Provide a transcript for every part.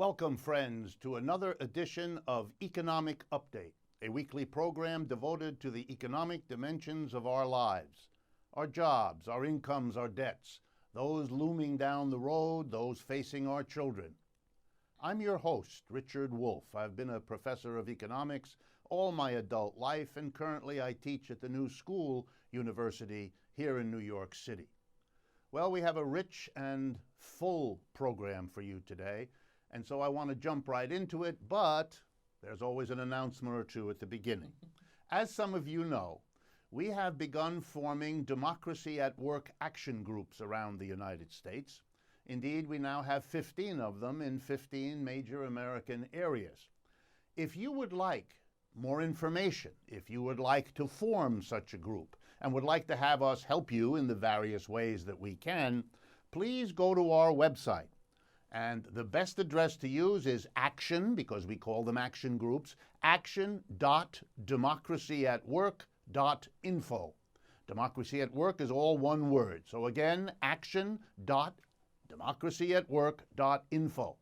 Welcome, friends, to another edition of Economic Update, a weekly program devoted to the economic dimensions of our lives, our jobs, our incomes, our debts, those looming down the road, those facing our children. I'm your host, Richard Wolff. I've been a professor of economics all my adult life, and currently I teach at the New School University here in New York City. Well, we have a rich and full program for you today, and so I want to jump right into it, but there's always an announcement or two at the beginning. As some of you know, we have begun forming Democracy at Work action groups around the United States. Indeed, we now have 15 of them in 15 major American areas. If you would like more information, if you would like to form such a group and would like to have us help you in the various ways that we can, please go to our website. And the best address to use is action, because we call them action groups, action.democracyatwork.info. Democracy at Work is all one word. So again, action.democracyatwork.info.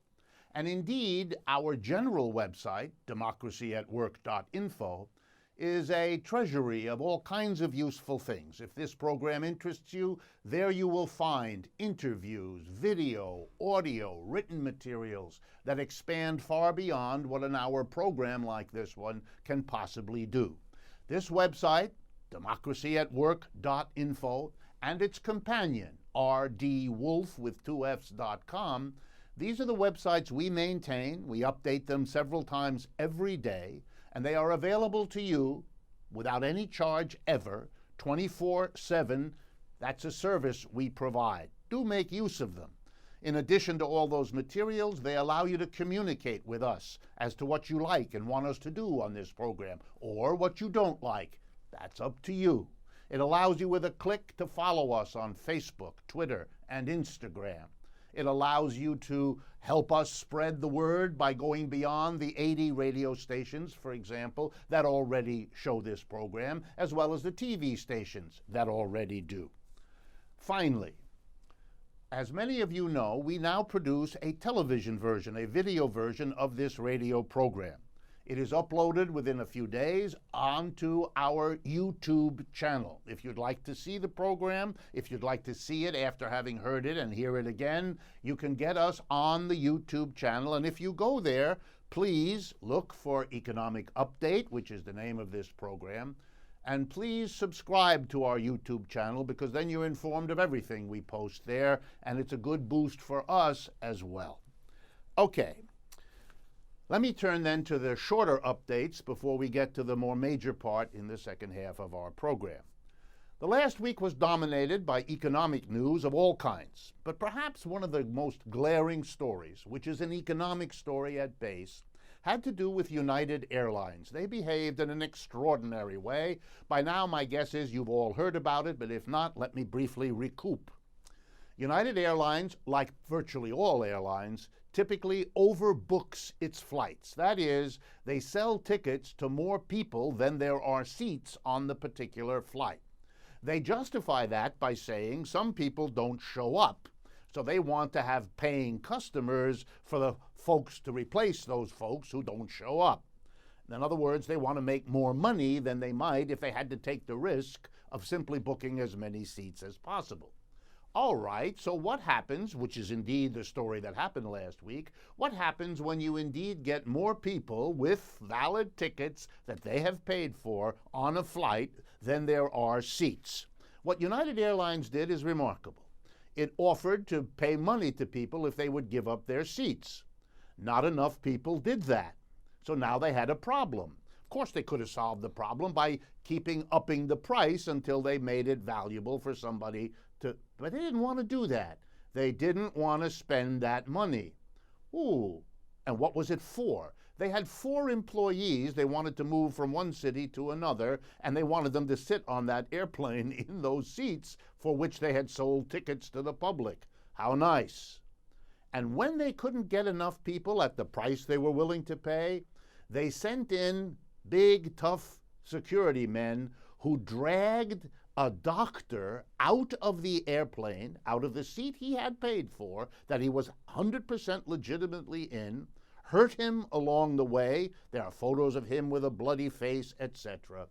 And indeed, our general website, democracyatwork.info, is a treasury of all kinds of useful things. If this program interests you, there you will find interviews, video, audio, written materials that expand far beyond what an hour program like this one can possibly do. This website, democracyatwork.info, and its companion, rdwolf with 2fs.com, these are the websites we maintain. We update them several times every day, and they are available to you without any charge ever, 24/7. That's a service we provide. Do make use of them. In addition to all those materials, they allow you to communicate with us as to what you like and want us to do on this program, or what you don't like. That's up to you. It allows you with a click to follow us on Facebook, Twitter, and Instagram. It allows you to help us spread the word by going beyond the 80 radio stations, for example, that already show this program, as well as the TV stations that already do. Finally, as many of you know, we now produce a television version, a video version of this radio program. It is uploaded within a few days onto our YouTube channel. If you'd like to see the program, if you'd like to see it after having heard it and hear it again, you can get us on the YouTube channel. And if you go there, please look for Economic Update, which is the name of this program, and please subscribe to our YouTube channel, because then you're informed of everything we post there, and it's a good boost for us as well. Okay. Let me turn then to the shorter updates before we get to the more major part in the second half of our program. The last week was dominated by economic news of all kinds, but perhaps one of the most glaring stories, which is an economic story at base, had to do with United Airlines. They behaved in an extraordinary way. By now, my guess is you've all heard about it, but if not, let me briefly recoup. United Airlines, like virtually all airlines, typically overbooks its flights. That is, they sell tickets to more people than there are seats on the particular flight. They justify that by saying some people don't show up, so they want to have paying customers for the folks to replace those folks who don't show up. In other words, they want to make more money than they might if they had to take the risk of simply booking as many seats as possible. All right, so what happens, which is indeed the story that happened last week, what happens when you indeed get more people with valid tickets that they have paid for on a flight than there are seats? What United Airlines did is remarkable. It offered to pay money to people if they would give up their seats. Not enough people did that, so now they had a problem. Of course, they could have solved the problem by upping the price until they made it valuable for somebody to, but they didn't want to do that. They didn't want to spend that money. Ooh, and what was it for? They had 4 employees they wanted to move from one city to another, and they wanted them to sit on that airplane in those seats for which they had sold tickets to the public. How nice. And when they couldn't get enough people at the price they were willing to pay, they sent in big, tough security men who dragged a doctor out of the airplane, out of the seat he had paid for, that he was 100% legitimately in, hurt him along the way. There are photos of him with a bloody face, etc.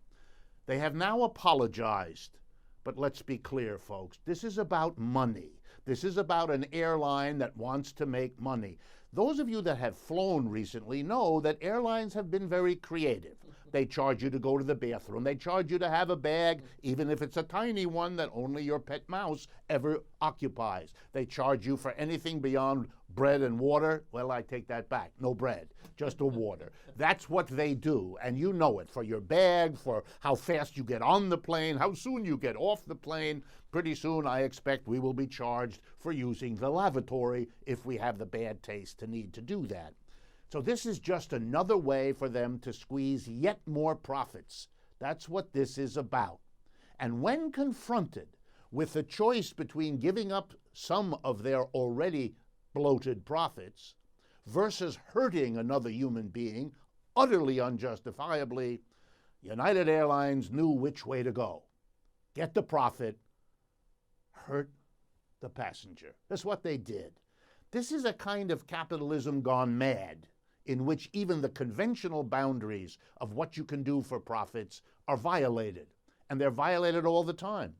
They have now apologized. But let's be clear, folks. This is about money. This is about an airline that wants to make money. Those of you that have flown recently know that airlines have been very creative. They charge you to go to the bathroom. They charge you to have a bag, even if it's a tiny one that only your pet mouse ever occupies. They charge you for anything beyond bread and water. Well, I take that back. No bread, just a water. That's what they do, and you know it. For your bag, for how fast you get on the plane, how soon you get off the plane. Pretty soon, I expect we will be charged for using the lavatory if we have the bad taste to need to do that. So this is just another way for them to squeeze yet more profits. That's what this is about. And when confronted with the choice between giving up some of their already bloated profits versus hurting another human being utterly unjustifiably, United Airlines knew which way to go. Get the profit, hurt the passenger. That's what they did. This is a kind of capitalism gone mad, in which even the conventional boundaries of what you can do for profits are violated. And they're violated all the time.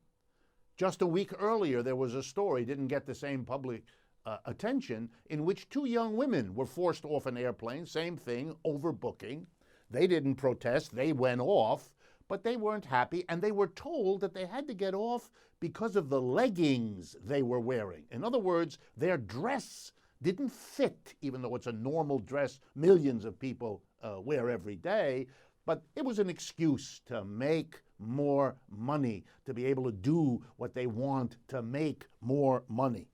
Just a week earlier, there was a story, didn't get the same public attention, in which two young women were forced off an airplane, same thing, overbooking. They didn't protest, they went off, but they weren't happy, and they were told that they had to get off because of the leggings they were wearing. In other words, their dress didn't fit, even though it's a normal dress millions of people wear every day, but it was an excuse to make more money, to be able to do what they want to make more money.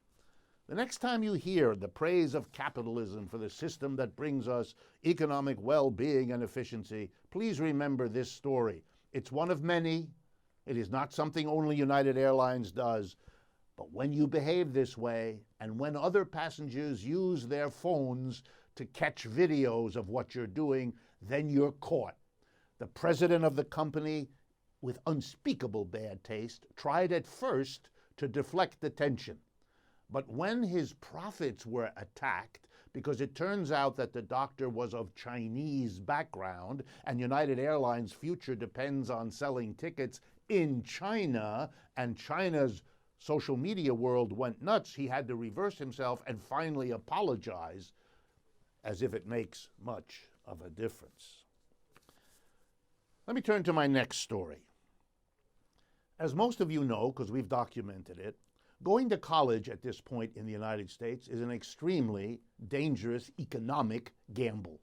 The next time you hear the praise of capitalism for the system that brings us economic well-being and efficiency, please remember this story. It's one of many. It is not something only United Airlines does. But when you behave this way, and when other passengers use their phones to catch videos of what you're doing, then you're caught. The president of the company, with unspeakable bad taste, tried at first to deflect attention. But when his profits were attacked, because it turns out that the doctor was of Chinese background, and United Airlines' future depends on selling tickets in China, and China's social media world went nuts, he had to reverse himself and finally apologize, as if it makes much of a difference. Let me turn to my next story. As most of you know, because we've documented it, going to college at this point in the United States is an extremely dangerous economic gamble.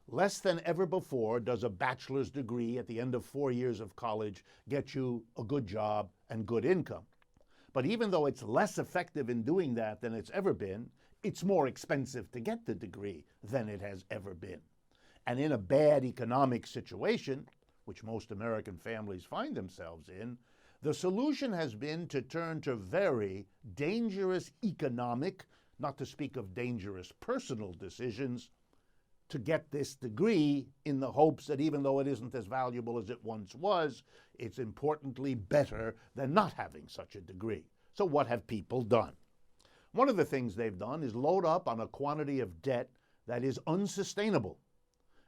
Less than ever before does a bachelor's degree at the end of 4 years of college get you a good job and good income. But even though it's less effective in doing that than it's ever been, it's more expensive to get the degree than it has ever been. And in a bad economic situation, which most American families find themselves in, the solution has been to turn to very dangerous economic, not to speak of dangerous personal decisions, to get this degree in the hopes that even though it isn't as valuable as it once was, it's importantly better than not having such a degree. So what have people done? One of the things they've done is load up on a quantity of debt that is unsustainable.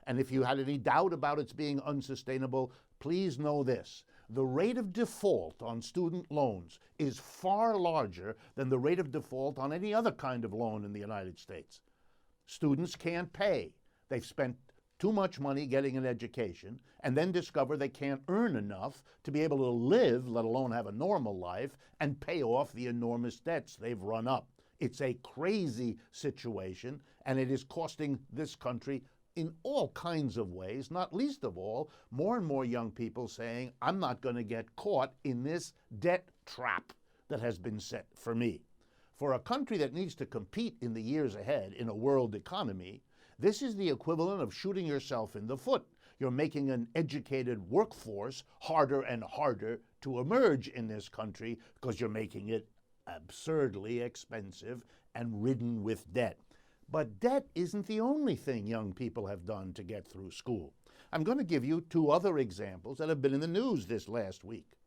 And if you had any doubt about its being unsustainable, please know this. The rate of default on student loans is far larger than the rate of default on any other kind of loan in the United States. Students can't pay. They've spent too much money getting an education and then discover they can't earn enough to be able to live, let alone have a normal life, and pay off the enormous debts they've run up. It's a crazy situation, and it is costing this country in all kinds of ways, not least of all, more and more young people saying, I'm not going to get caught in this debt trap that has been set for me. For a country that needs to compete in the years ahead in a world economy, this is the equivalent of shooting yourself in the foot. You're making an educated workforce harder and harder to emerge in this country because you're making it absurdly expensive and ridden with debt. But debt isn't the only thing young people have done to get through school. I'm going to give you two other examples that have been in the news this last week.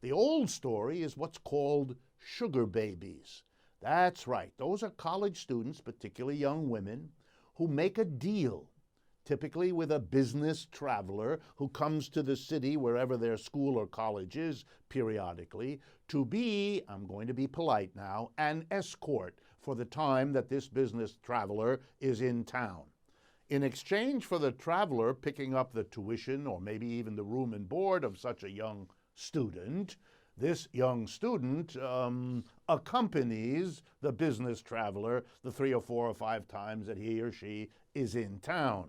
The old story is what's called sugar babies. That's right. Those are college students, particularly young women, who make a deal, typically with a business traveler who comes to the city, wherever their school or college is, periodically, to be, I'm going to be polite now, an escort for the time that this business traveler is in town. In exchange for the traveler picking up the tuition or maybe even the room and board of such a young student, this young student accompanies the business traveler the 3 or 4 or 5 times that he or she is in town.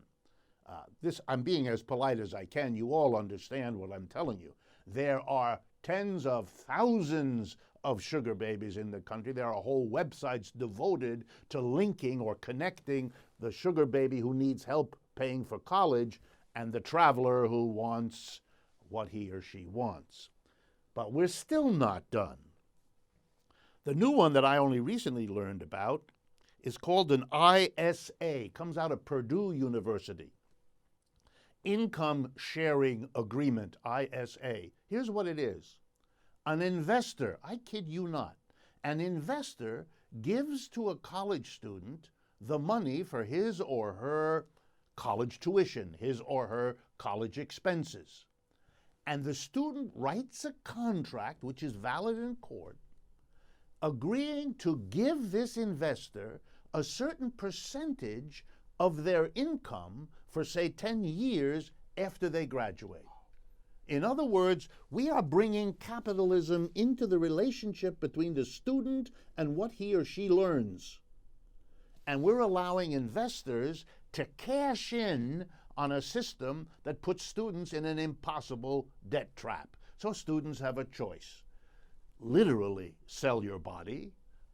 I'm being as polite as I can. You all understand what I'm telling you. There are tens of thousands of sugar babies in the country. There are whole websites devoted to linking or connecting the sugar baby who needs help paying for college and the traveler who wants what he or she wants. But we're still not done. The new one that I only recently learned about is called an ISA, comes out of Purdue University. Income Sharing Agreement, ISA. Here's what it is. An investor, I kid you not, an investor gives to a college student the money for his or her college tuition, his or her college expenses. And the student writes a contract, which is valid in court, agreeing to give this investor a certain percentage of their income for, say, 10 years after they graduate. In other words, we are bringing capitalism into the relationship between the student and what he or she learns. And we're allowing investors to cash in on a system that puts students in an impossible debt trap. So students have a choice. Literally sell your body,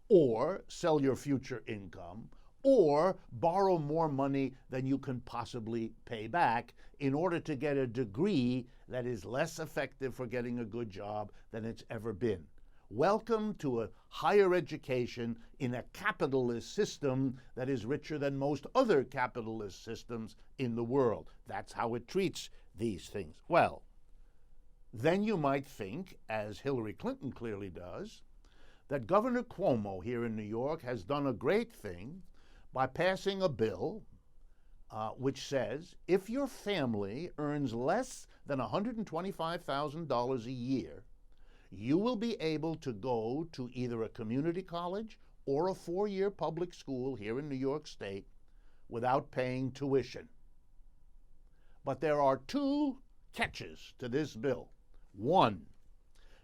or sell your future income, or borrow more money than you can possibly pay back in order to get a degree that is less effective for getting a good job than it's ever been. Welcome to a higher education in a capitalist system that is richer than most other capitalist systems in the world. That's how it treats these things. Well, then you might think, as Hillary Clinton clearly does, that Governor Cuomo here in New York has done a great thing by passing a bill which says if your family earns less than $125,000 a year, you will be able to go to either a community college or a 4-year public school here in New York State without paying tuition. But there are 2 catches to this bill. 1,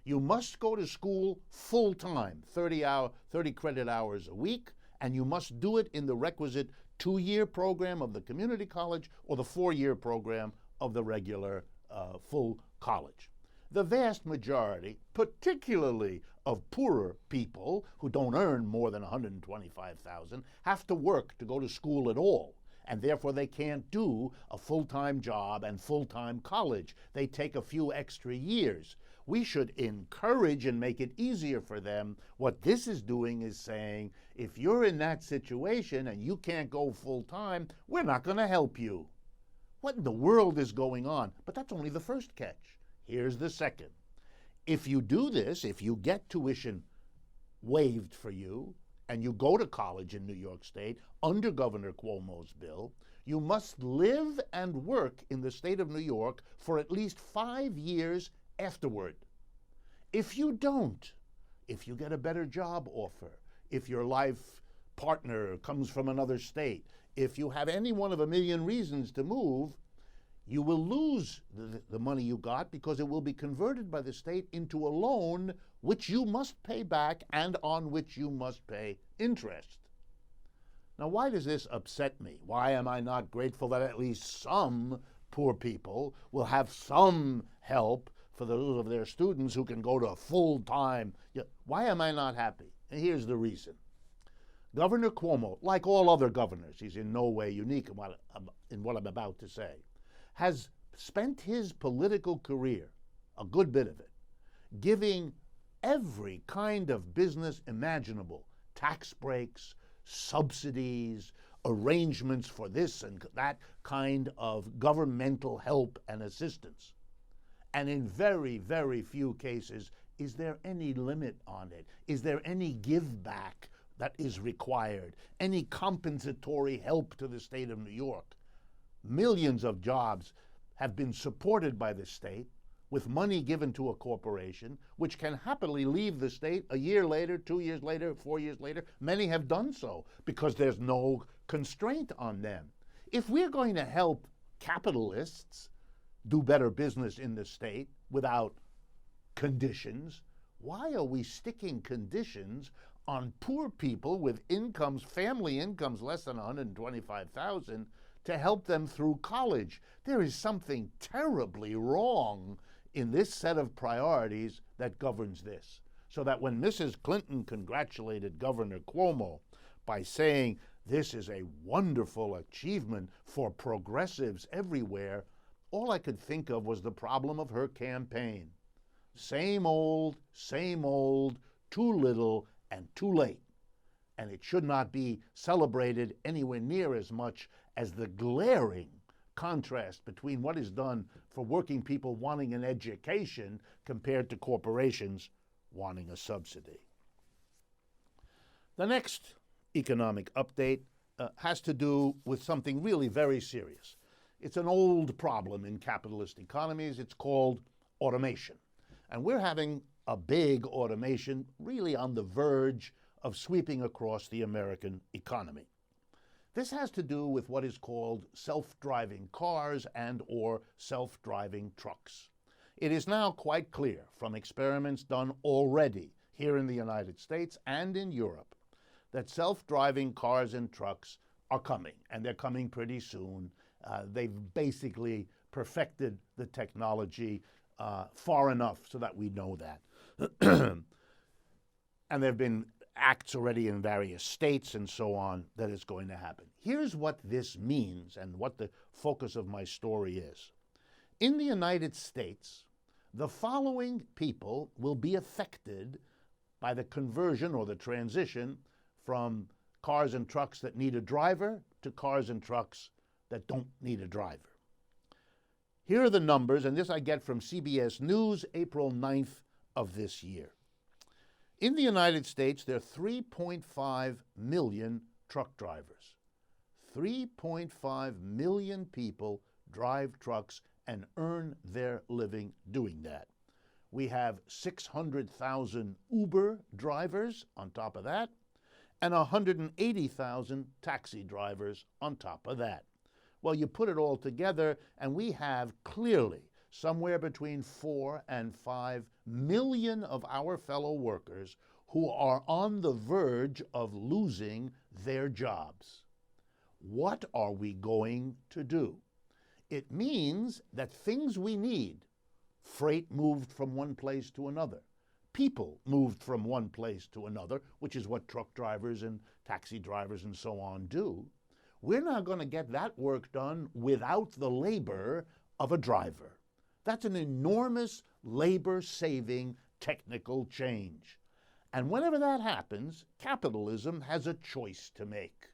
you must go to school full-time, 30 credit hours a week, and you must do it in the requisite 2-year program of the community college or the 4-year program of the regular full college. The vast majority, particularly of poorer people who don't earn more than $125,000, have to work to go to school at all, and therefore they can't do a full-time job and full-time college. They take a few extra years. We should encourage and make it easier for them. What this is doing is saying, if you're in that situation and you can't go full-time, we're not going to help you. What in the world is going on? But that's only the first catch. Here's the second. If you do this, if you get tuition waived for you, and you go to college in New York State under Governor Cuomo's bill, you must live and work in the state of New York for at least 5 years afterward. If you don't, if you get a better job offer, if your life partner comes from another state, if you have any one of a million reasons to move, you will lose the money you got because it will be converted by the state into a loan which you must pay back and on which you must pay interest. Now, why does this upset me? Why am I not grateful that at least some poor people will have some help for those of their students who can go to full-time? Why am I not happy? And here's the reason. Governor Cuomo, like all other governors, he's in no way unique in what I'm about to say, has spent his political career, a good bit of it, giving every kind of business imaginable, tax breaks, subsidies, arrangements for this and that kind of governmental help and assistance. And in very, very few cases, is there any limit on it? Is there any give back that is required? Any compensatory help to the state of New York? Millions of jobs have been supported by the state with money given to a corporation, which can happily leave the state a year later, 2 years later, 4 years later. Many have done so because there's no constraint on them. If we're going to help capitalists do better business in the state without conditions, why are we sticking conditions on poor people with incomes, family incomes less than $125,000 to help them through college? There is something terribly wrong in this set of priorities that governs this. So that when Mrs. Clinton congratulated Governor Cuomo by saying this is a wonderful achievement for progressives everywhere, all I could think of was the problem of her campaign. Same old, too little and too late. And it should not be celebrated anywhere near as much as the glaring contrast between what is done for working people wanting an education compared to corporations wanting a subsidy. The next economic update has to do with something really very serious. It's an old problem in capitalist economies. It's called automation. And we're having a big automation really on the verge of sweeping across the American economy. This has to do with what is called self-driving cars and/or self-driving trucks. It is now quite clear from experiments done already here in the United States and in Europe that self-driving cars and trucks are coming, and they're coming pretty soon. They've basically perfected the technology far enough so that we know that. And there have been acts already in various states and so on that it's going to happen. Here's what this means and what the focus of my story is. In the United States, the following people will be affected by the conversion or the transition from cars and trucks that need a driver to cars and trucks that don't need a driver. Here are the numbers, and this I get from CBS News, April 9th of this year. In the United States, there are 3.5 million truck drivers. 3.5 million people drive trucks and earn their living doing that. We have 600,000 Uber drivers on top of that, and 180,000 taxi drivers on top of that. Well, you put it all together, and we have clearly somewhere between 4 and 5 million of our fellow workers who are on the verge of losing their jobs. What are we going to do? It means that things we need, freight moved from one place to another, people moved from one place to another, which is what truck drivers and taxi drivers and so on do, we're not going to get that work done without the labor of a driver. That's an enormous labor-saving technical change. And whenever that happens, capitalism has a choice to make.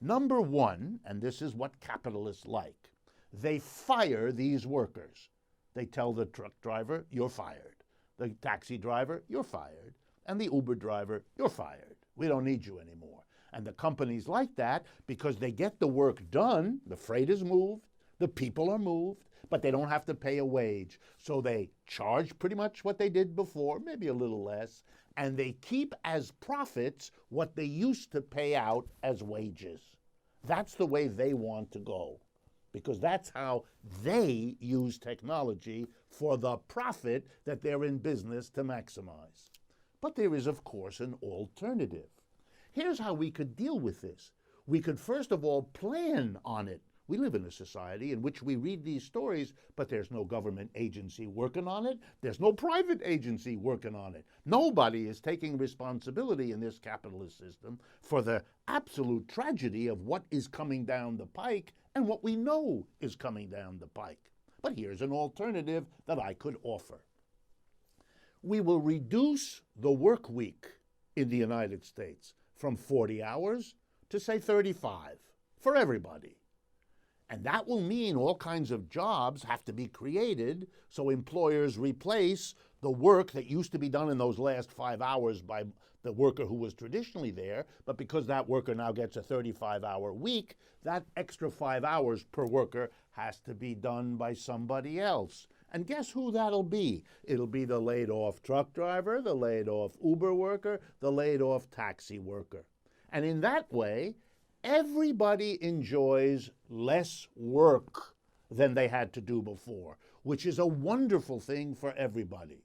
Number one, and this is what capitalists like, they fire these workers. They tell the truck driver, you're fired. The taxi driver, you're fired. And the Uber driver, you're fired. We don't need you anymore. And the companies like that because they get the work done, the freight is moved, the people are moved, but they don't have to pay a wage. So they charge pretty much what they did before, maybe a little less, and they keep as profits what they used to pay out as wages. That's the way they want to go, because that's how they use technology for the profit that they're in business to maximize. But there is, of course, an alternative. Here's how we could deal with this. We could, first of all, plan on it. We live in a society in which we read these stories, but there's no government agency working on it. There's no private agency working on it. Nobody is taking responsibility in this capitalist system for the absolute tragedy of what is coming down the pike and what we know is coming down the pike. But here's an alternative that I could offer. We will reduce the work week in the United States from 40 hours to, say, 35 for everybody. And that will mean all kinds of jobs have to be created, so employers replace the work that used to be done in those last 5 hours by the worker who was traditionally there, but because that worker now gets a 35-hour week, that extra 5 hours per worker has to be done by somebody else. And guess who that'll be? It'll be the laid-off truck driver, the laid-off Uber worker, the laid-off taxi worker. And in that way, everybody enjoys less work than they had to do before, which is a wonderful thing for everybody.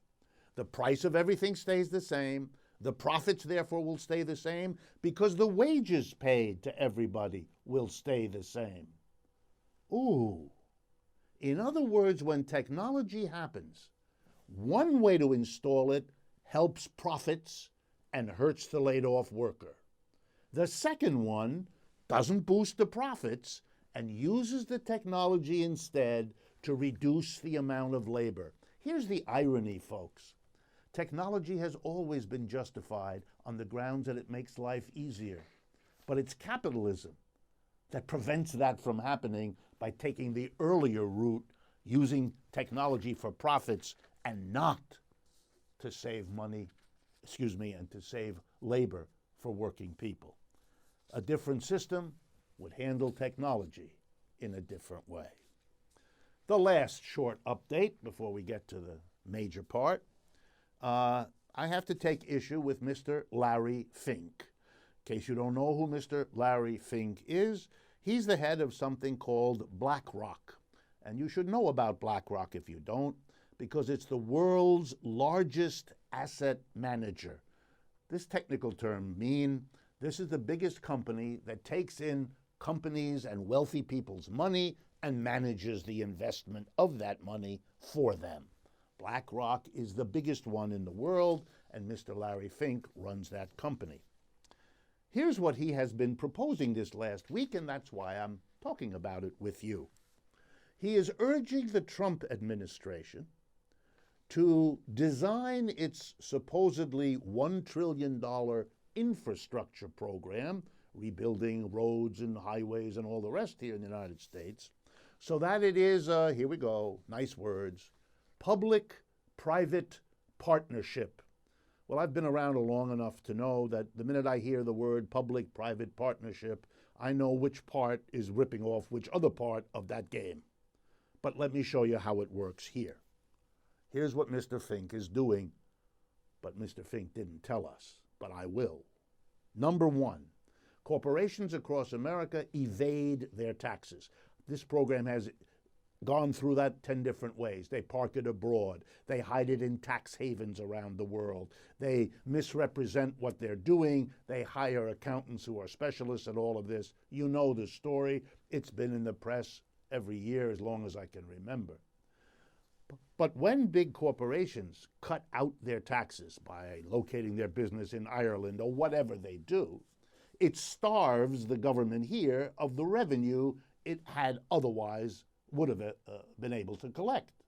The price of everything stays the same. The profits, therefore, will stay the same because the wages paid to everybody will stay the same. Ooh. In other words, when technology happens, one way to install it helps profits and hurts the laid-off worker. The second one doesn't boost the profits and uses the technology instead to reduce the amount of labor. Here's the irony, folks. Technology has always been justified on the grounds that it makes life easier. But it's capitalism that prevents that from happening by taking the earlier route, using technology for profits and not to save money, and to save labor for working people. A different system would handle technology in a different way. The last short update before we get to the major part. I have to take issue with Mr. Larry Fink. In case you don't know who Mr. Larry Fink is, he's the head of something called BlackRock. And you should know about BlackRock if you don't, because it's the world's largest asset manager. This technical term means this is the biggest company that takes in companies and wealthy people's money and manages the investment of that money for them. BlackRock is the biggest one in the world, and Mr. Larry Fink runs that company. Here's what he has been proposing this last week, and that's why I'm talking about it with you. He is urging the Trump administration to design its supposedly $1 trillion infrastructure program, rebuilding roads and highways and all the rest here in the United States, so that it is, here we go, nice words, public-private partnership. Well, I've been around long enough to know that the minute I hear the word public-private partnership, I know which part is ripping off which other part of that game. But let me show you how it works here. Here's what Mr. Fink is doing, but Mr. Fink didn't tell us, but I will. Number one, corporations across America evade their taxes. This program has gone through that 10 different ways. They park it abroad. They hide it in tax havens around the world. They misrepresent what they're doing. They hire accountants who are specialists at all of this. You know the story. It's been in the press every year as long as I can remember. But when big corporations cut out their taxes by locating their business in Ireland or whatever they do, it starves the government here of the revenue it had otherwise would have been able to collect.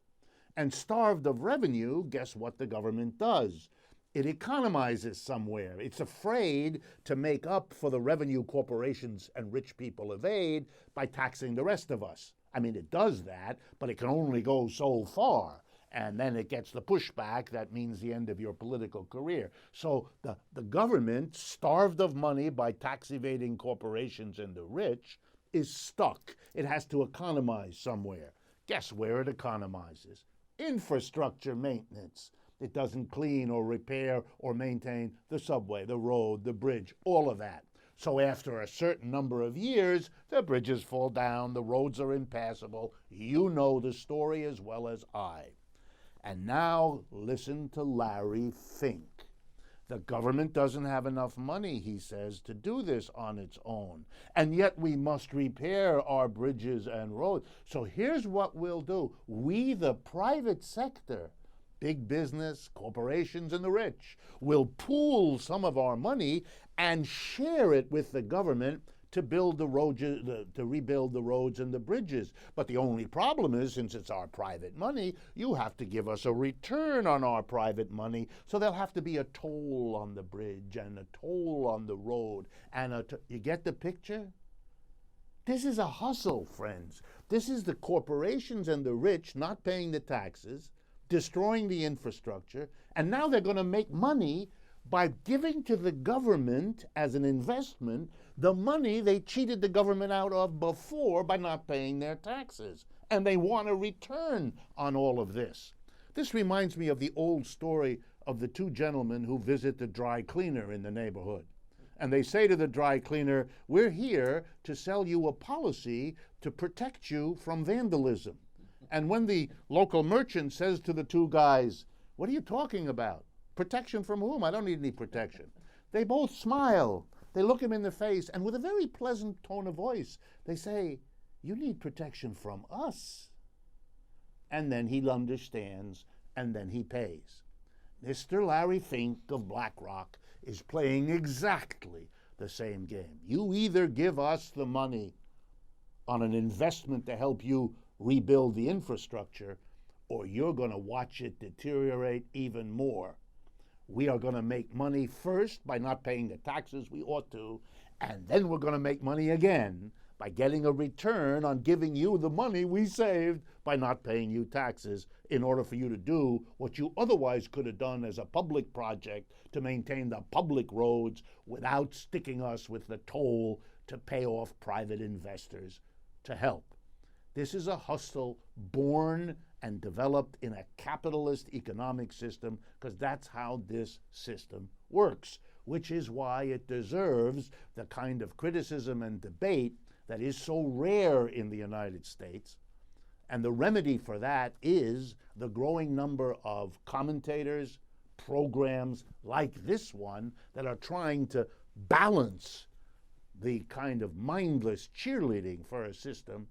And starved of revenue, guess what the government does? It economizes somewhere. It's afraid to make up for the revenue corporations and rich people evade by taxing the rest of us. I mean, it does that, but it can only go so far. And then it gets the pushback that means the end of your political career. So the government, starved of money by tax evading corporations and the rich, is stuck. It has to economize somewhere. Guess where it economizes? Infrastructure maintenance. It doesn't clean or repair or maintain the subway, the road, the bridge, all of that. So after a certain number of years, the bridges fall down, the roads are impassable. You know the story as well as I. And now listen to Larry Fink. The government doesn't have enough money, he says, to do this on its own. And yet we must repair our bridges and roads. So here's what we'll do. We, the private sector, big business, corporations, and the rich, will pool some of our money and share it with the government to build the roads, to rebuild the roads and the bridges. But the only problem is, since it's our private money, you have to give us a return on our private money. So there'll have to be a toll on the bridge and a toll on the road. And you get the picture? This is a hustle, friends. This is the corporations and the rich not paying the taxes, destroying the infrastructure, and now they're going to make money by giving to the government as an investment the money they cheated the government out of before by not paying their taxes. And they want a return on all of this. This reminds me of the old story of the two gentlemen who visit the dry cleaner in the neighborhood. And they say to the dry cleaner, "We're here to sell you a policy to protect you from vandalism." And when the local merchant says to the two guys, "What are you talking about? Protection from whom? I don't need any protection." They both smile. They look him in the face, and with a very pleasant tone of voice, they say, "You need protection from us." And then he understands, and then he pays. Mr. Larry Fink of BlackRock is playing exactly the same game. You either give us the money on an investment to help you rebuild the infrastructure, or you're going to watch it deteriorate even more. We are going to make money first by not paying the taxes we ought to, and then we're going to make money again by getting a return on giving you the money we saved by not paying you taxes in order for you to do what you otherwise could have done as a public project to maintain the public roads without sticking us with the toll to pay off private investors to help. This is a hustle born and developed in a capitalist economic system, because that's how this system works, which is why it deserves the kind of criticism and debate that is so rare in the United States. And the remedy for that is the growing number of commentators, programs like this one that are trying to balance the kind of mindless cheerleading for a system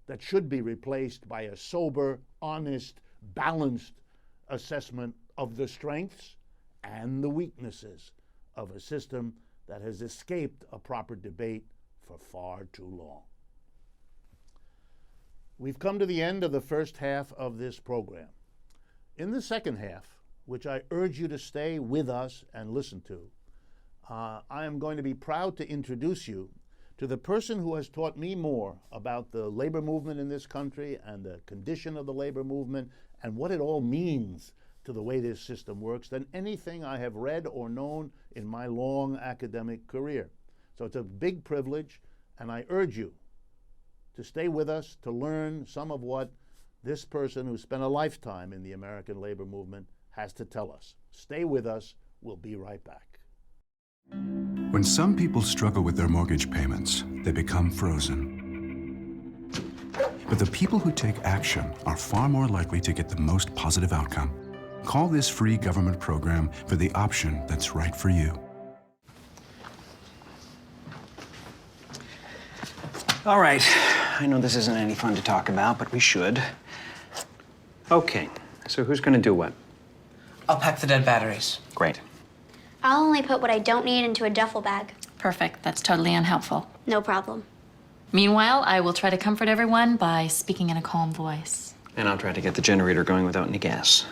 that should be replaced by a sober, honest, balanced assessment of the strengths and the weaknesses of a system that has escaped a proper debate for far too long. We've come to the end of the first half of this program. In the second half, which I urge you to stay with us and listen to, I am going to be proud to introduce you to the person who has taught me more about the labor movement in this country and the condition of the labor movement and what it all means to the way this system works than anything I have read or known in my long academic career. So it's a big privilege, and I urge you to stay with us to learn some of what this person who spent a lifetime in the American labor movement has to tell us. Stay with us. We'll be right back. When some people struggle with their mortgage payments, they become frozen. But the people who take action are far more likely to get the most positive outcome. Call this free government program for the option that's right for you. All right, I know this isn't any fun to talk about, but we should. Okay, so who's gonna do what? I'll pack the dead batteries. Great. I'll only put what I don't need into a duffel bag. Perfect. That's totally unhelpful. No problem. Meanwhile, I will try to comfort everyone by speaking in a calm voice. And I'll try to get the generator going without any gas.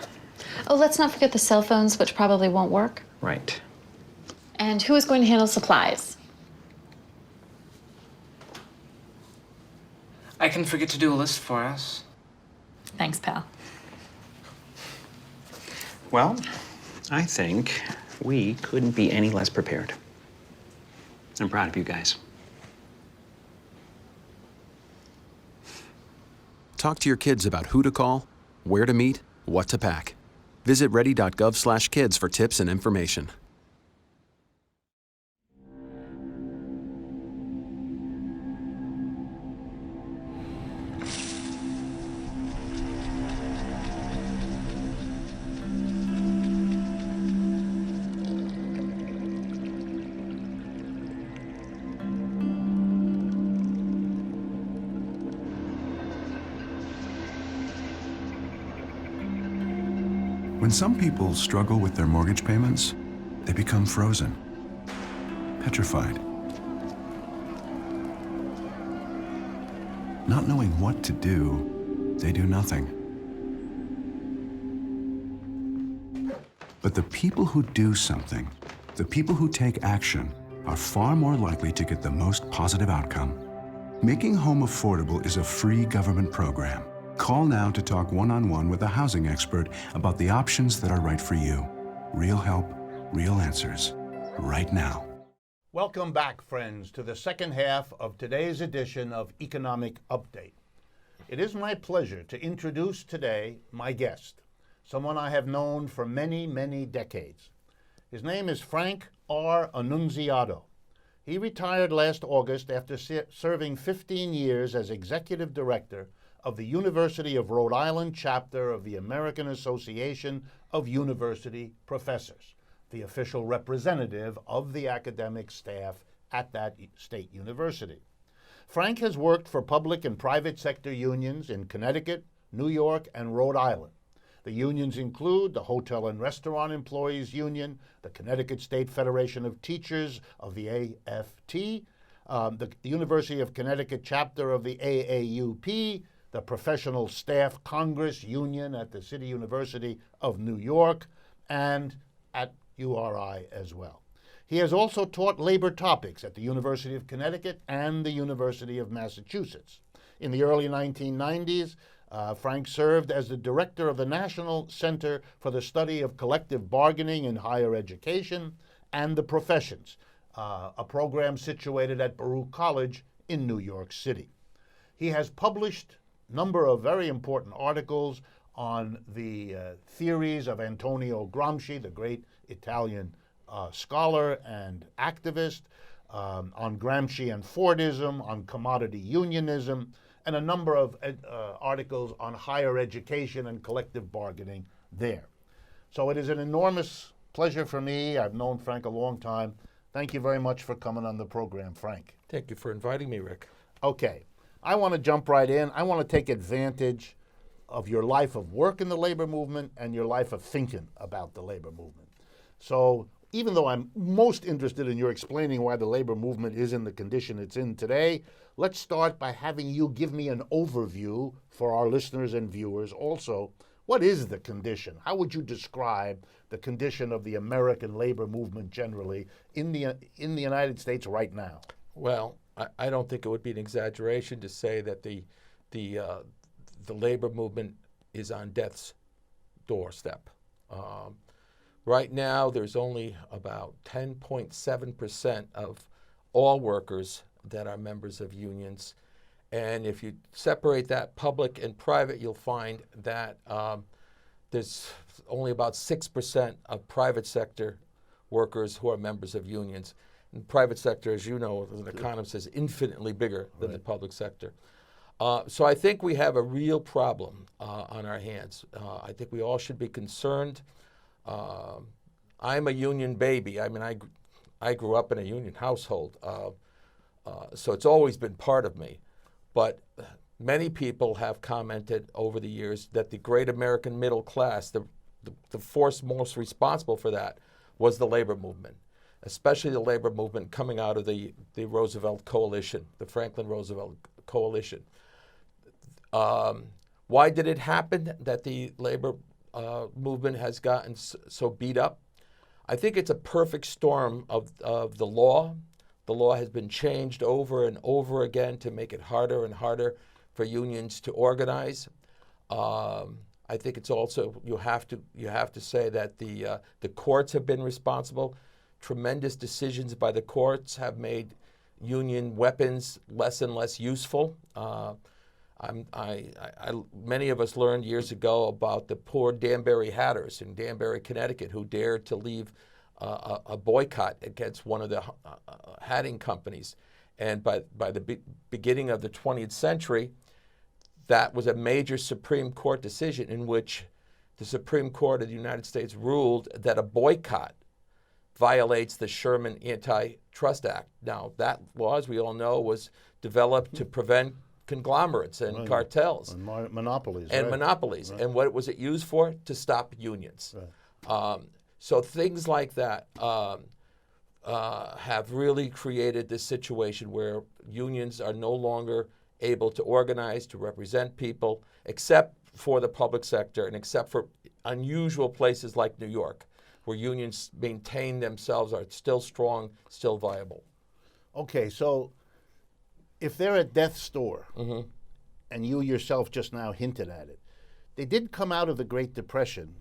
Oh, let's not forget the cell phones, which probably won't work. Right. And who is going to handle supplies? I can forget to do a list for us. Thanks, pal. Well, I think we couldn't be any less prepared. I'm proud of you guys. Talk to your kids about who to call, where to meet, what to pack. Visit ready.gov/kids for tips and information. When some people struggle with their mortgage payments, they become frozen, petrified. Not knowing what to do, they do nothing. But the people who do something, the people who take action, are far more likely to get the most positive outcome. Making home affordable is a free government program. Call now to talk one-on-one with a housing expert about the options that are right for you. Real help, real answers. Right now. Welcome back, friends, to the second half of today's edition of Economic Update. It is my pleasure to introduce today my guest, someone I have known for many, many decades. His name is Frank R. Annunziato. He retired last August after serving 15 years as executive director of the University of Rhode Island chapter of the American Association of University Professors, the official representative of the academic staff at that state university. Frank has worked for public and private sector unions in Connecticut, New York, and Rhode Island. The unions include the Hotel and Restaurant Employees Union, the Connecticut State Federation of Teachers of the AFT, the University of Connecticut chapter of the AAUP, the Professional Staff Congress Union at the City University of New York, and at URI as well. He has also taught labor topics at the University of Connecticut and the University of Massachusetts. In the early 1990s, Frank served as the director of the National Center for the Study of Collective Bargaining in Higher Education and the Professions, a program situated at Baruch College in New York City. He has published a number of very important articles on the theories of Antonio Gramsci, the great Italian scholar and activist, on Gramsci and Fordism, on commodity unionism, and a number of articles on higher education and collective bargaining there. So it is an enormous pleasure for me. I've known Frank a long time. Thank you very much for coming on the program, Frank. Thank you for inviting me, Rick. Okay, I want to jump right in. I want to take advantage of your life of work in the labor movement and your life of thinking about the labor movement. So even though I'm most interested in your explaining why the labor movement is in the condition it's in today, let's start by having you give me an overview for our listeners and viewers. Also, what is the condition? How would you describe the condition of the American labor movement generally in the United States right now? Well, I don't think it would be an exaggeration to say that the labor movement is on death's doorstep. Right now, there's only about 10.7% of all workers that are members of unions. And if you separate that public and private, you'll find that there's only about 6% of private sector workers who are members of unions. And the private sector, as you know, as an economist, is infinitely bigger than the public sector. So I think we have a real problem on our hands. I think we all should be concerned. I'm a union baby. I mean, I grew up in a union household, so it's always been part of me. But many people have commented over the years that the great American middle class, the force most responsible for that was the labor movement, especially the labor movement coming out of the Roosevelt coalition, the Franklin Roosevelt coalition. Why did it happen that the labor movement has gotten so beat up? I think it's a perfect storm of the law. The law has been changed over and over again to make it harder and harder for unions to organize. I think it's also you have to say that the courts have been responsible. Tremendous decisions by the courts have made union weapons less and less useful. Many of us learned years ago about the poor Danbury Hatters in Danbury, Connecticut, who dared to leave a boycott against one of the hatting companies. And by the beginning of the 20th century, that was a major Supreme Court decision in which the Supreme Court of the United States ruled that a boycott violates the Sherman Antitrust Act. Now, that law, as we all know, was developed to prevent conglomerates and cartels. And monopolies. And monopolies. Right. And what was it used for? To stop unions. Right. So things like that have really created this situation where unions are no longer able to organize, to represent people, except for the public sector and except for unusual places like New York, where unions maintain themselves, are still strong, still viable. Okay, so if they're at death's door, and you yourself just now hinted at it, they did come out of the Great Depression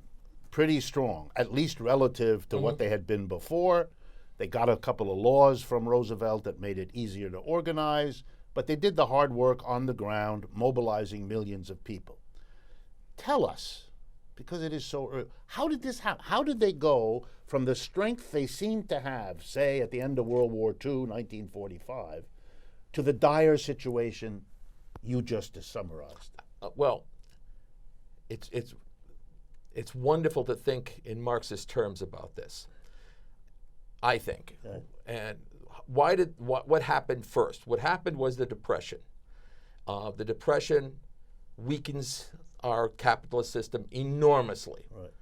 pretty strong, at least relative to what they had been before. They got a couple of laws from Roosevelt that made it easier to organize, but they did the hard work on the ground, mobilizing millions of people. Tell us, because it is so early, how did this happen? How did they go from the strength they seemed to have, say, at the end of World War II, 1945, to the dire situation you just summarized? Well, it's wonderful to think in Marxist terms about this, I think. Okay. And what happened first? What happened was the Depression. The Depression weakens our capitalist system enormously. Right.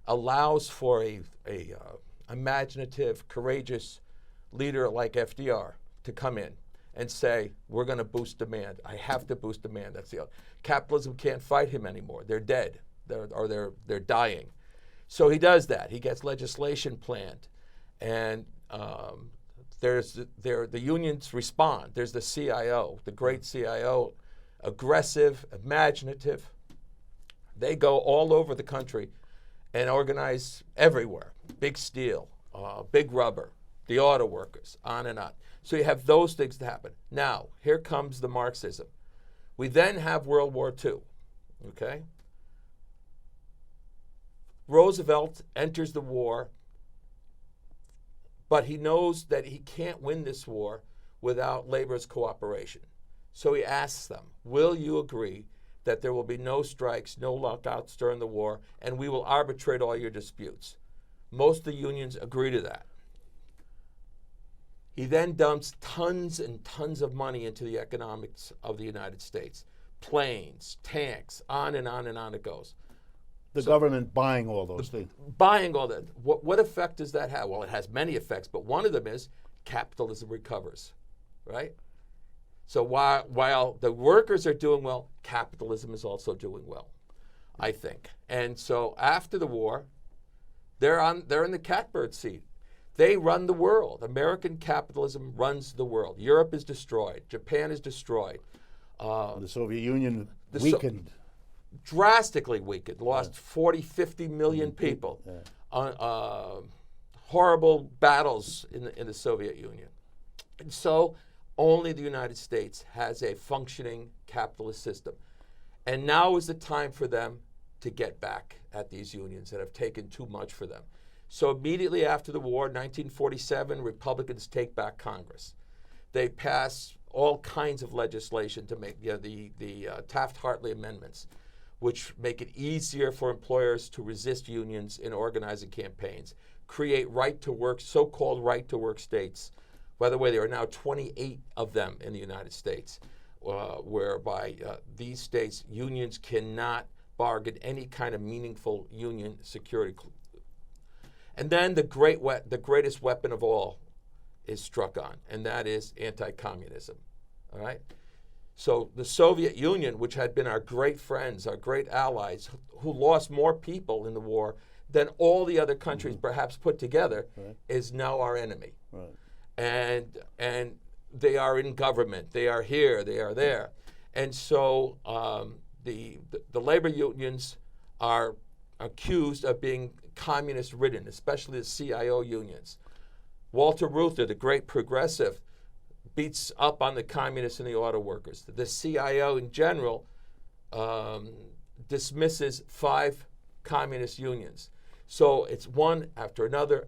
Allows for a imaginative, courageous leader like FDR to come in and say, we're going to boost demand. I have to boost demand. That's the capitalism can't fight him anymore. They're dead. They're dying. So he does that. He gets legislation planned, and the unions respond. There's the CIO, the great CIO, aggressive, imaginative. They go all over the country and organize everywhere. Big steel, big rubber, the auto workers, on and on. So you have those things to happen. Now, here comes the Marxism. We then have World War II, okay? Roosevelt enters the war, but he knows that he can't win this war without labor's cooperation. So he asks them, will you agree that there will be no strikes, no lockouts during the war, and we will arbitrate all your disputes? Most of the unions agree to that. He then dumps tons and tons of money into the economics of the United States. Planes, tanks, on and on and on it goes. The government buying all those things. Buying all that. What effect does that have? Well, it has many effects, but one of them is capitalism recovers, right? So while the workers are doing well, capitalism is also doing well, I think. And so after the war, they're in the catbird seat. They run the world. American capitalism runs the world. Europe is destroyed. Japan is destroyed. The Soviet Union weakened. Drastically weakened. Lost 40, 50 million people. Horrible battles in the Soviet Union. And so only the United States has a functioning capitalist system. And now is the time for them to get back at these unions that have taken too much for them. So immediately after the war, 1947, Republicans take back Congress. They pass all kinds of legislation to make the Taft-Hartley amendments, which make it easier for employers to resist unions in organizing campaigns, create right-to-work, so-called right-to-work states. By the way, there are now 28 of them in the United States, whereby these states, unions cannot bargain any kind of meaningful union security. And then the greatest weapon of all is struck on, and that is anti-communism, all right? So the Soviet Union, which had been our great friends, our great allies, who lost more people in the war than all the other countries perhaps put together, is now our enemy. Right. And they are in government. They are here. They are there. And so the labor unions are accused of being communist-ridden, especially the CIO unions. Walter Reuther, the great progressive, beats up on the communists and the auto workers. The CIO in general dismisses 5 communist unions. So it's one after another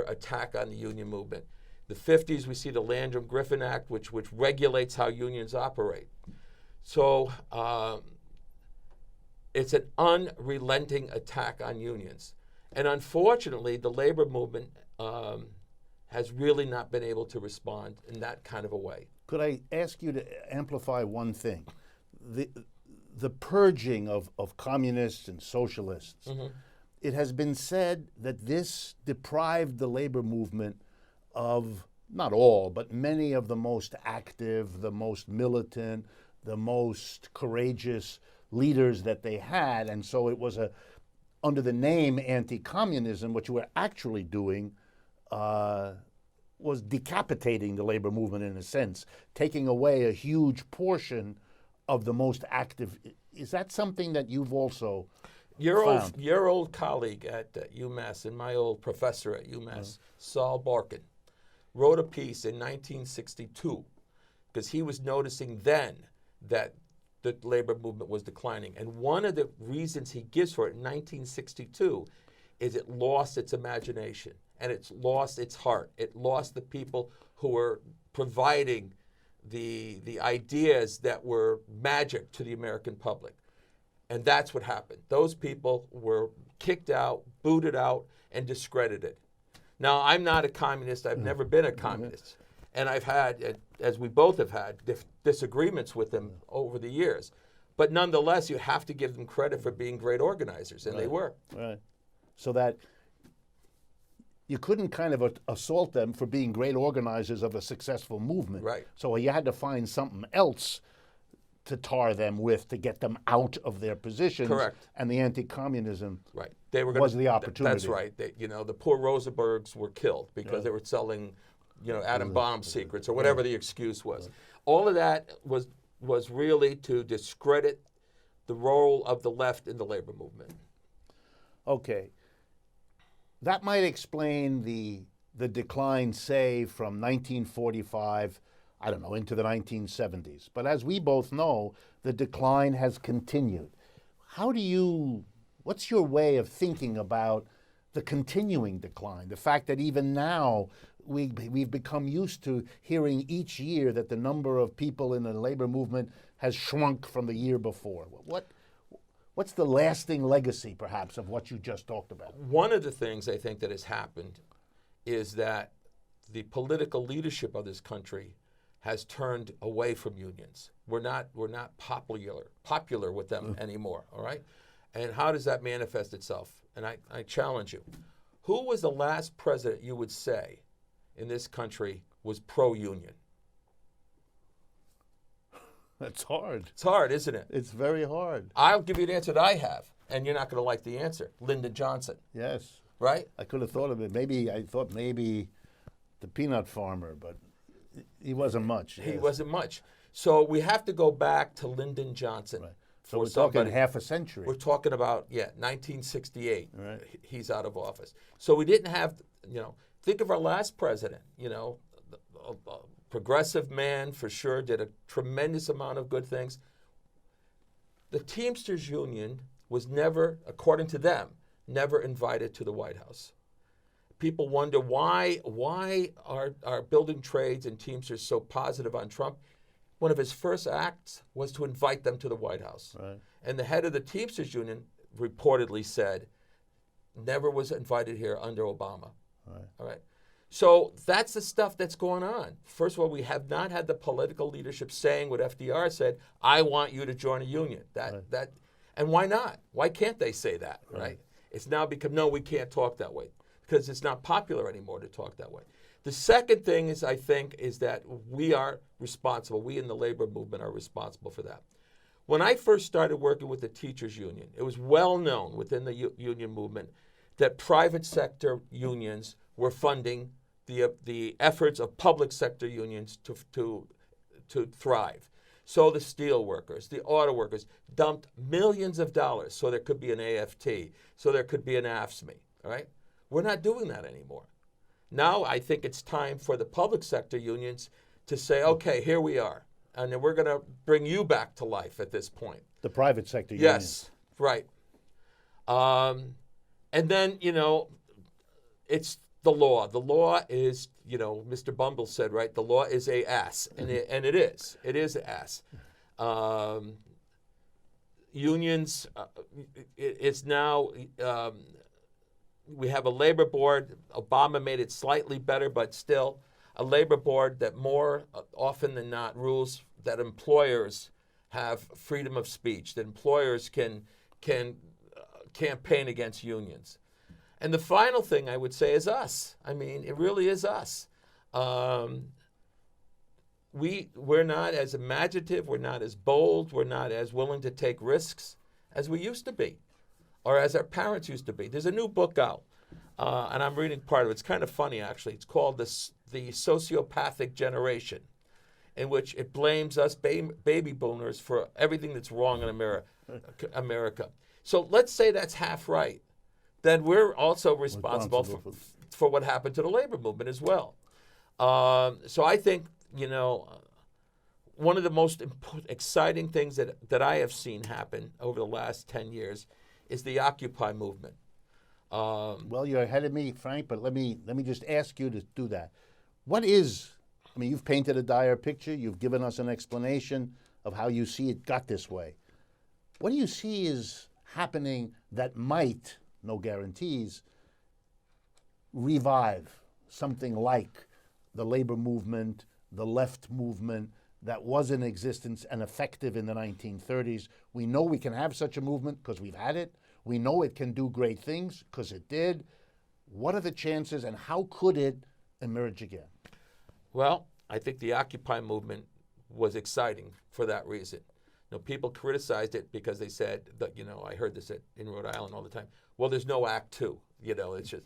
attack on the union movement. The 50s, we see the Landrum-Griffin Act, which regulates how unions operate. So it's an unrelenting attack on unions. And unfortunately, the labor movement has really not been able to respond in that kind of a way. Could I ask you to amplify one thing? The purging of communists and socialists. It has been said that this deprived the labor movement of, not all, but many of the most active, the most militant, the most courageous leaders that they had. And so it was under the name anti-communism, what you were actually doing was decapitating the labor movement in a sense, taking away a huge portion of the most active. Is that something that you've also found? Your old colleague at UMass and my old professor at UMass, Saul Barkin, wrote a piece in 1962 because he was noticing then that the labor movement was declining. And one of the reasons he gives for it in 1962 is it lost its imagination and it's lost its heart. It lost the people who were providing the ideas that were magic to the American public. And that's what happened. Those people were kicked out, booted out, and discredited. Now, I'm not a communist. I've never been a communist. And I've had, as we both have had, disagreements with them over the years. But nonetheless, you have to give them credit for being great organizers, and they were. Right. So that you couldn't kind of assault them for being great organizers of a successful movement. Right. So you had to find something else to tar them with to get them out of their positions. Correct. And the anti-communism Right. They were was the opportunity. That's right. The poor Rosenbergs were killed because they were selling, atom bomb secrets or whatever the excuse was. All of that was really to discredit the role of the left in the labor movement. Okay. That might explain the decline, say, from 1945, I don't know, into the 1970s. But as we both know, the decline has continued. What's your way of thinking about the continuing decline? The fact that even now we've become used to hearing each year that the number of people in the labor movement has shrunk from the year before. What's the lasting legacy, perhaps, of what you just talked about? One of the things I think that has happened is that the political leadership of this country has turned away from unions. We're not popular with them anymore, all right? And how does that manifest itself? And I challenge you. Who was the last president you would say in this country was pro-union? That's hard. It's hard, isn't it? It's very hard. I'll give you the answer that I have, and you're not going to like the answer. Lyndon Johnson, Yes. right? I could have thought of it. I thought maybe the peanut farmer, but he wasn't much. He yes. wasn't much. So we have to go back to Lyndon Johnson. Right. So for we're talking somebody- half a century. We're talking about, 1968. Right. He's out of office. So we didn't have, think of our last president, a progressive man for sure, did a tremendous amount of good things. The Teamsters Union was never, according to them, never invited to the White House. People wonder why are building trades and Teamsters so positive on Trump. One of his first acts was to invite them to the White House. Right. And the head of the Teamsters Union reportedly said, never was invited here under Obama. Right. All right. So that's the stuff that's going on. First of all, we have not had the political leadership saying what FDR said, I want you to join a union. And why not? Why can't they say that, right? It's now become, no, we can't talk that way because it's not popular anymore to talk that way. The second thing is, I think, is that we are responsible. We in the labor movement are responsible for that. When I first started working with the teachers union, it was well known within the union movement that private sector unions were funding the efforts of public sector unions to thrive. So the steel workers, the auto workers dumped millions of dollars so there could be an AFT, so there could be an AFSCME, all right? We're not doing that anymore. Now I think it's time for the public sector unions to say, okay, here we are, and then we're going to bring you back to life at this point. The private sector union. Yes, right. And then, it's the law. The law is, Mr. Bumble said, right, the law is a ass, and it is. It is an ass. Unions, it's now, we have a labor board. Obama made it slightly better, but still a labor board that more often than not rules that employers have freedom of speech, that employers can campaign against unions. And the final thing I would say is us. I mean, it really is us. We're not as imaginative, we're not as bold, we're not as willing to take risks as we used to be, or as our parents used to be. There's a new book out, and I'm reading part of it. It's kind of funny, actually. It's called The the sociopathic generation, in which it blames us baby boomers for everything that's wrong in America. So let's say that's half right. Then we're also responsible for what happened to the labor movement as well. So I think, one of the most exciting things that I have seen happen over the last 10 years is the Occupy movement. Well, you're ahead of me, Frank, but let me just ask you to do that. What is, you've painted a dire picture, you've given us an explanation of how you see it got this way. What do you see is happening that might, no guarantees, revive something like the labor movement, the left movement that was in existence and effective in the 1930s? We know we can have such a movement because we've had it. We know it can do great things because it did. What are the chances and how could it emerge again? Well, I think the Occupy movement was exciting for that reason. People criticized it because they said that, I heard this in Rhode Island all the time. Well, there's no Act Two, it's just,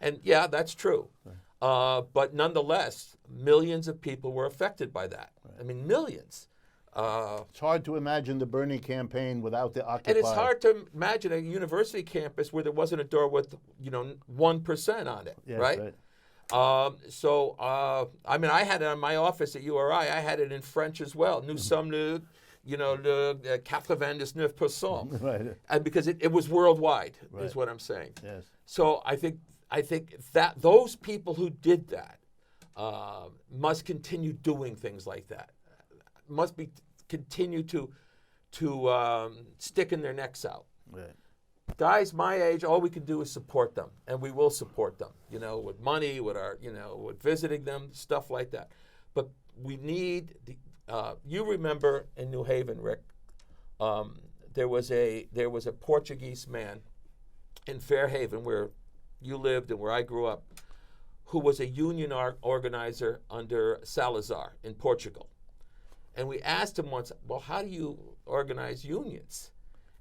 and yeah, that's true. Right. But nonetheless, millions of people were affected by that. Right. millions. It's hard to imagine the Bernie campaign without the Occupy. And it's hard to imagine a university campus where there wasn't a door with, 1% on it, yes, right? I had it on my office at URI. I had it in French as well. Nous sommes le 99%. Right. And because it was worldwide, right. is what I'm saying. Yes. So I think that those people who did that must continue doing things like that. Must continue to sticking their necks out. Right. Guys my age, all we can do is support them, and we will support them. With money, with our, with visiting them, stuff like that. But we need you remember in New Haven, Rick, there was a Portuguese man in Fairhaven, where you lived and where I grew up, who was a union organizer under Salazar in Portugal. And we asked him once, well, how do you organize unions?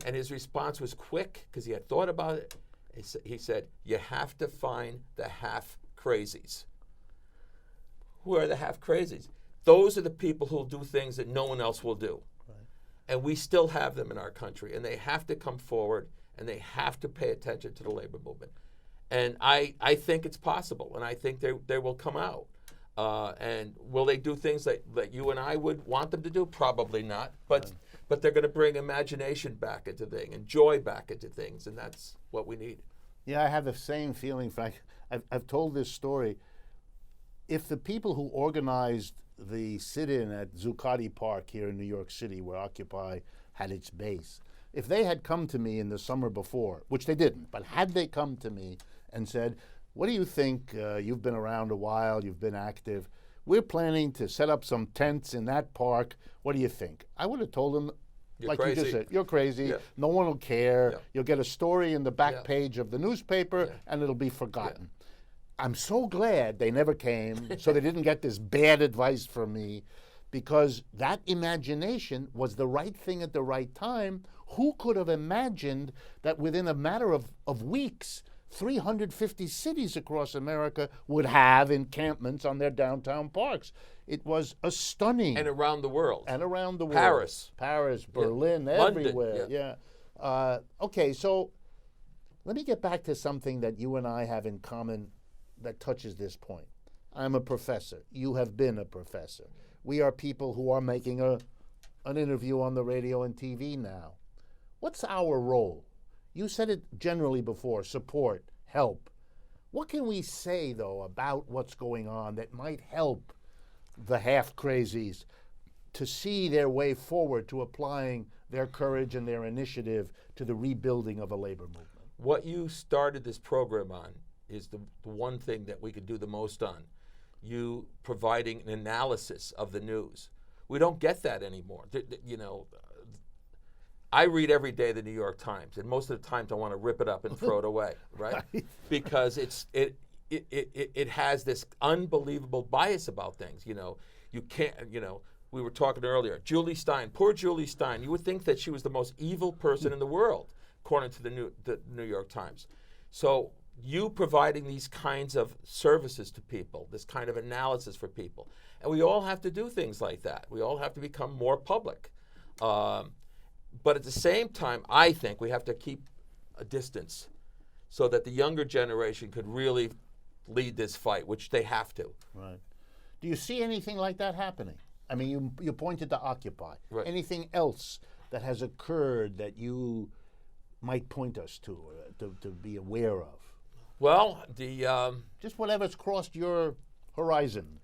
And his response was quick, because he had thought about it. He said, you have to find the half-crazies. Who are the half-crazies? Those are the people who will do things that no one else will do. Right. And we still have them in our country, and they have to come forward, and they have to pay attention to the labor movement. And I think it's possible, and I think they will come out. And will they do things that you and I would want them to do? Probably not. But they're going to bring imagination back into things and joy back into things, and that's what we need. Yeah, I have the same feeling, Frank. I've told this story. If the people who organized the sit-in at Zuccotti Park here in New York City, where Occupy had its base, if they had come to me in the summer before, which they didn't, but had they come to me and said, what do you think? You've been around a while, you've been active. We're planning to set up some tents in that park. What do you think? I would have told them, you're like crazy. You just said, you're crazy. Yeah. No one will care. Yeah. You'll get a story in the back Yeah. page of the newspaper, Yeah. and it'll be forgotten. Yeah. I'm so glad they never came, so they didn't get this bad advice from me, because that imagination was the right thing at the right time. Who could have imagined that within a matter of weeks, 350 cities across America would have encampments on their downtown parks? It was a stunning. And around the world. Paris, Berlin, yeah. everywhere. London, yeah. Okay, so let me get back to something that you and I have in common that touches this point. I'm a professor. You have been a professor. We are people who are making an interview on the radio and TV now. What's our role? You said it generally before, support, help. What can we say, though, about what's going on that might help the half-crazies to see their way forward to applying their courage and their initiative to the rebuilding of a labor movement? What you started this program on is the one thing that we could do the most on. You providing an analysis of the news. We don't get that anymore. I read every day the New York Times, and most of the times I want to rip it up and throw it away, right? Because it has this unbelievable bias about things. You can't. We were talking earlier. Julie Stein, poor Julie Stein. You would think that she was the most evil person in the world, according to the New York Times. So you providing these kinds of services to people, this kind of analysis for people. And we all have to do things like that. We all have to become more public. But at the same time, I think we have to keep a distance so that the younger generation could really lead this fight, which they have to. Right. Do you see anything like that happening? I mean, you pointed to Occupy. Right. Anything else that has occurred that you might point us to be aware of? Well, Just whatever's crossed your horizon.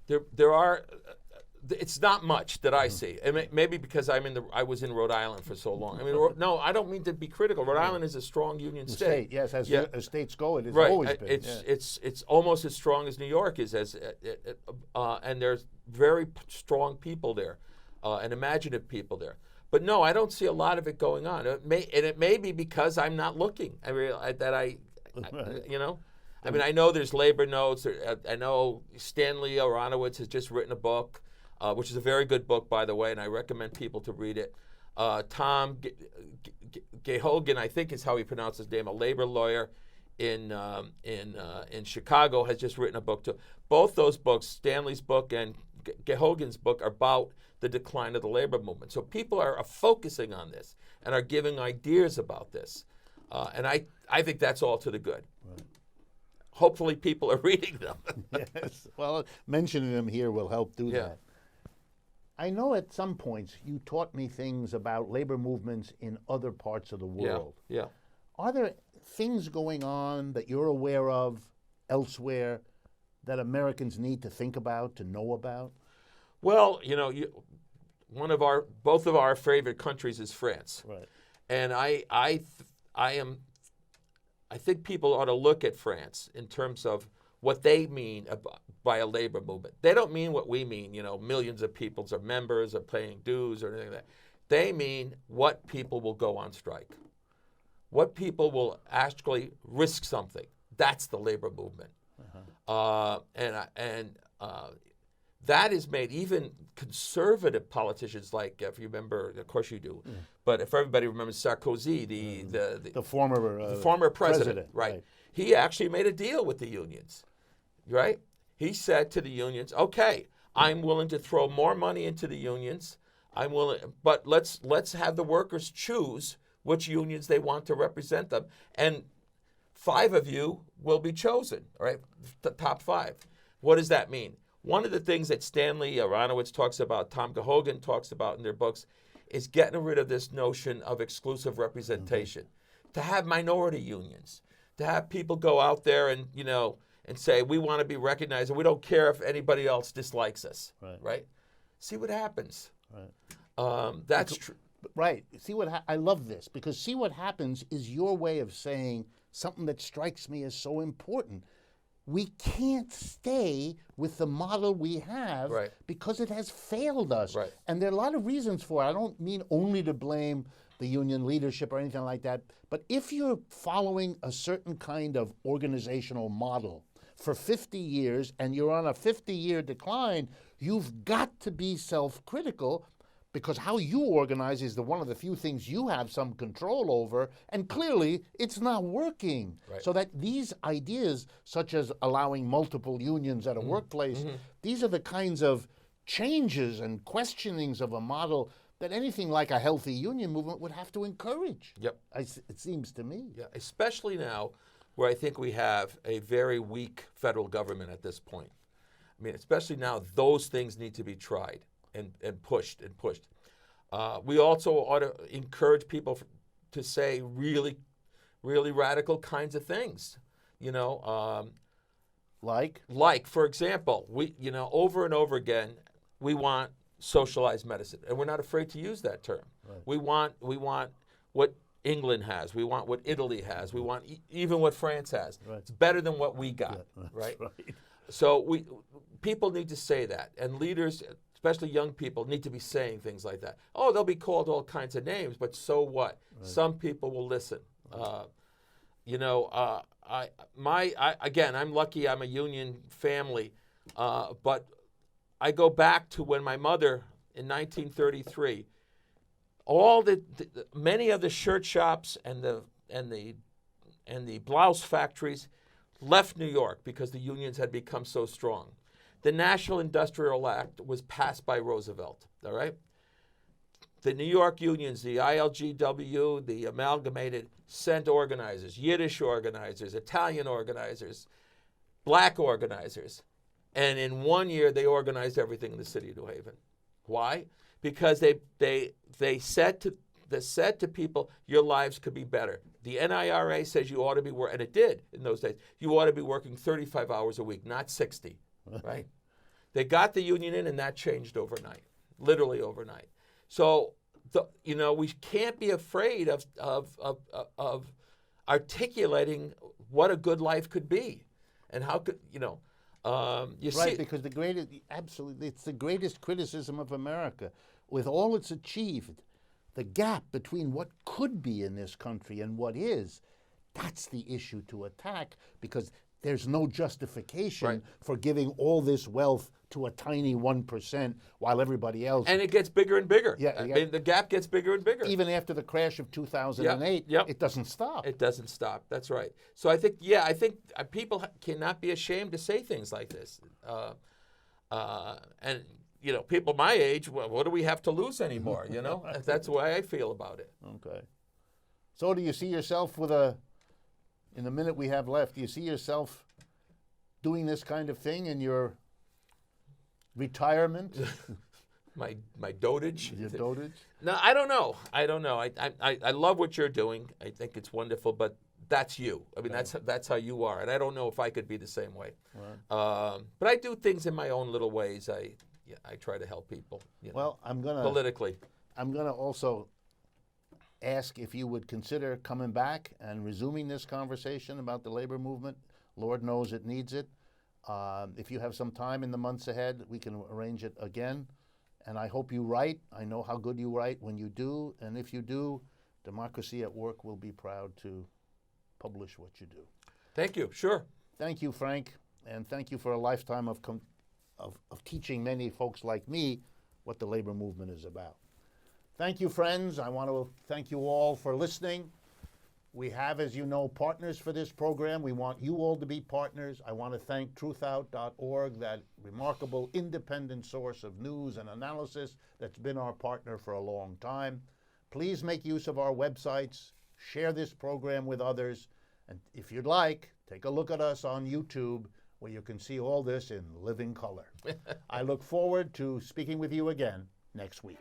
there are. It's not much that I see. And maybe because I was in Rhode Island for so long. I mean, no, I don't mean to be critical. Rhode Island is a strong union state. Yes, as states go, it has Right. always been. It's almost as strong as New York is, and there's very strong people there, and imaginative people there. But no, I don't see a lot of it going on. It may be because I'm not looking. You know. I mean, I know there's labor notes. I know Stanley Aronowitz has just written a book, which is a very good book, by the way, and I recommend people to read it. Tom Gehogan, I think is how he pronounced his name, a labor lawyer in Chicago, has just written a book too. Both those books, Stanley's book and Gehogan's book, are about the decline of the labor movement. So people are focusing on this and are giving ideas about this, and I think that's all to the good. Right. Hopefully, people are reading them. Yes. Well, mentioning them here will help do that. I know at some points you taught me things about labor movements in other parts of the world. Yeah. Are there things going on that you're aware of elsewhere that Americans need to think about, to know about? Well, both of our favorite countries is France. Right. And I think people ought to look at France in terms of what they mean by a labor movement. They don't mean what we mean, millions of people are members or paying dues or anything like that. They mean what people will go on strike, what people will actually risk something. That's the labor movement. That is made, even conservative politicians, like, if you remember, of course you do, but if everybody remembers Sarkozy, the former president, right? He actually made a deal with the unions, right? He said to the unions, okay, I'm willing to throw more money into the unions. I'm willing, but let's have the workers choose which unions they want to represent them, and 5 of you will be chosen, right? The top 5. What does that mean? One of the things that Stanley Aronowitz talks about, Tom Gehogan talks about in their books, is getting rid of this notion of exclusive representation. To have minority unions, to have people go out there and say, we want to be recognized and we don't care if anybody else dislikes us, right? See what happens. Right. That's true. Right. I love this, because see what happens is your way of saying something that strikes me as so important. We can't stay with the model we have because it has failed us. Right. And there are a lot of reasons for it. I don't mean only to blame the union leadership or anything like that, but if you're following a certain kind of organizational model for 50 years and you're on a 50-year decline, you've got to be self-critical, because how you organize is one of the few things you have some control over, and clearly it's not working. Right. So that these ideas, such as allowing multiple unions at a workplace, these are the kinds of changes and questionings of a model that anything like a healthy union movement would have to encourage. Yep. It seems to me. Yeah, especially now where I think we have a very weak federal government at this point. I mean, especially now, those things need to be tried and pushed. We also ought to encourage people to say really, really radical kinds of things. Like, for example, we, over and over again, we want socialized medicine, and we're not afraid to use that term. Right. We want what England has. We want what Italy has. We want even what France has. Right. It's better than what we got. Yeah, right? So people need to say that, and leaders, especially young people, need to be saying things like that. Oh, they'll be called all kinds of names, but so what? Right. Some people will listen. Again, I'm lucky. I'm a union family, but I go back to when my mother, in 1933, many of the shirt shops and and the blouse factories left New York because the unions had become so strong. The National Industrial Act was passed by Roosevelt, all right? The New York unions, the ILGW, the Amalgamated, sent organizers, Yiddish organizers, Italian organizers, black organizers. And in 1 year, they organized everything in the city of New Haven. Why? Because they said to people, your lives could be better. The NIRA says you ought to be working, and it did in those days, you ought to be working 35 hours a week, not 60, right? They got the union in, and that changed overnight, literally overnight. So, we can't be afraid of articulating what a good life could be, and how could you see? Because it's the greatest criticism of America, with all it's achieved. The gap between what could be in this country and what is, that's the issue to attack, because there's no justification for giving all this wealth to a tiny 1% while everybody else... And it gets bigger and bigger. Yeah, the gap gets bigger and bigger. Even after the crash of 2008, it doesn't stop. It doesn't stop. That's right. So I think people cannot be ashamed to say things like this. And people my age, what do we have to lose anymore? That's the way I feel about it. Okay. So do you see yourself in the minute we have left, do you see yourself doing this kind of thing in your retirement? my dotage. Your dotage? No, I don't know. I love what you're doing. I think it's wonderful, but that's you. I mean, that's how you are, and I don't know if I could be the same way. Right. But I do things in my own little ways. I try to help people. Politically. I'm gonna also ask if you would consider coming back and resuming this conversation about the labor movement. Lord knows it needs it. If you have some time in the months ahead, we can arrange it again. And I hope you write. I know how good you write when you do. And if you do, Democracy at Work will be proud to publish what you do. Thank you. Sure. Thank you, Frank. And thank you for a lifetime of teaching many folks like me what the labor movement is about. Thank you, friends. I want to thank you all for listening. We have, as you know, partners for this program. We want you all to be partners. I want to thank truthout.org, that remarkable independent source of news and analysis that's been our partner for a long time. Please make use of our websites, share this program with others, and if you'd like, take a look at us on YouTube, where you can see all this in living color. I look forward to speaking with you again next week.